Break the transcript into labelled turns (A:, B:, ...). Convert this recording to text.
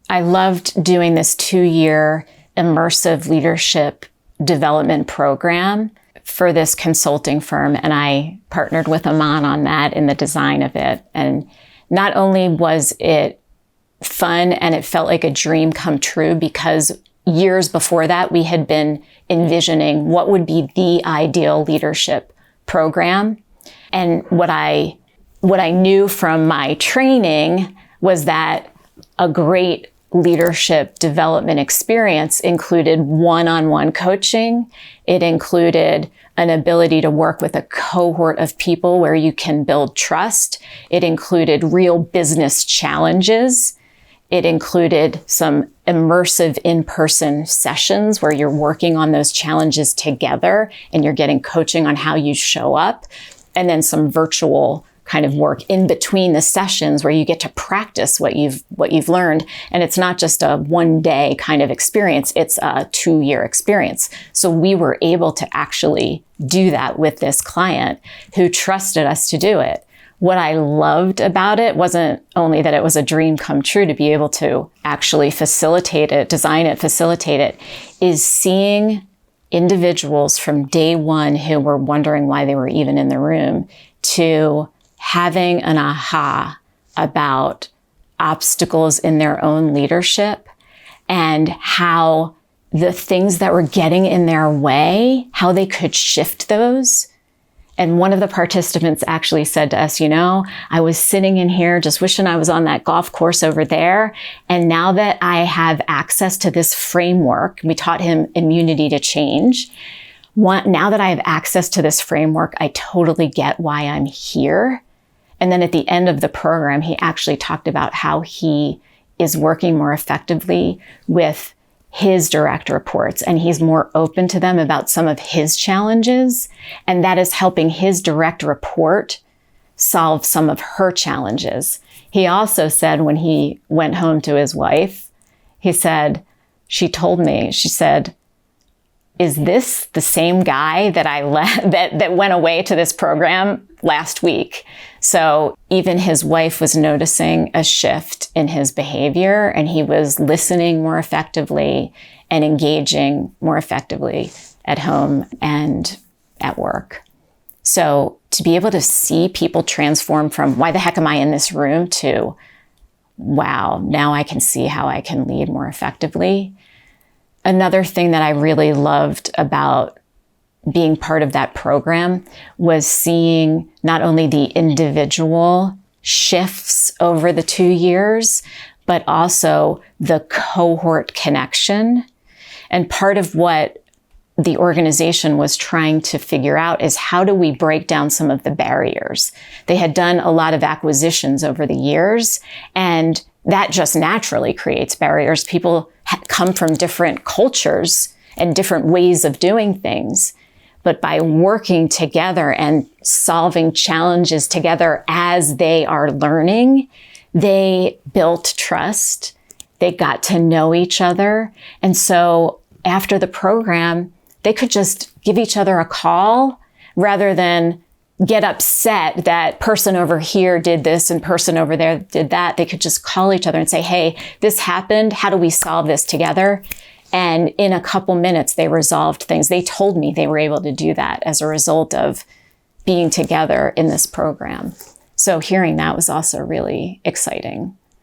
A: I loved doing this 2-year immersive leadership development program for this consulting firm. And I partnered with Aman on that in the design of it. And not only was it fun and it felt like a dream come true, because years before that, we had been envisioning what would be the ideal leadership program. And what I knew from my training was that a great leadership development experience included one-on-one coaching. It included an ability to work with a cohort of people where you can build trust. It included real business challenges. It included some immersive in-person sessions where you're working on those challenges together and you're getting coaching on how you show up. And then some virtual kind of work in between the sessions where you get to practice what you've learned. And it's not just a one-day kind of experience, it's a 2-year experience. So we were able to actually do that with this client who trusted us to do it. What I loved about it wasn't only that it was a dream come true to be able to actually facilitate it, design it, facilitate it, is seeing individuals from day one who were wondering why they were even in the room to having an aha about obstacles in their own leadership and how the things that were getting in their way, how they could shift those. And one of the participants actually said to us, I was sitting in here just wishing I was on that golf course over there. And now that I have access to this framework, we taught him immunity to change. Now that I have access to this framework, I totally get why I'm here. And then at the end of the program, he actually talked about how he is working more effectively with his direct reports, and he's more open to them about some of his challenges. And that is helping his direct report solve some of her challenges. He also said when he went home to his wife, he said, she said, is this the same guy that that went away to this program last week? So even his wife was noticing a shift in his behavior, and he was listening more effectively and engaging more effectively at home and at work. So to be able to see people transform from why the heck am I in this room to, wow, now I can see how I can lead more effectively. Another thing that I really loved about being part of that program was seeing not only the individual shifts over the 2 years, but also the cohort connection. And part of what the organization was trying to figure out is how do we break down some of the barriers? They had done a lot of acquisitions over the years, and that just naturally creates barriers. People come from different cultures and different ways of doing things. But by working together and solving challenges together as they are learning, they built trust. They got to know each other. And so after the program, they could just give each other a call rather than get upset that person over here did this and person over there did that. They could just call each other and say, hey, this happened. How do we solve this together? And in a couple minutes, they resolved things. They told me they were able to do that as a result of being together in this program. So hearing that was also really exciting.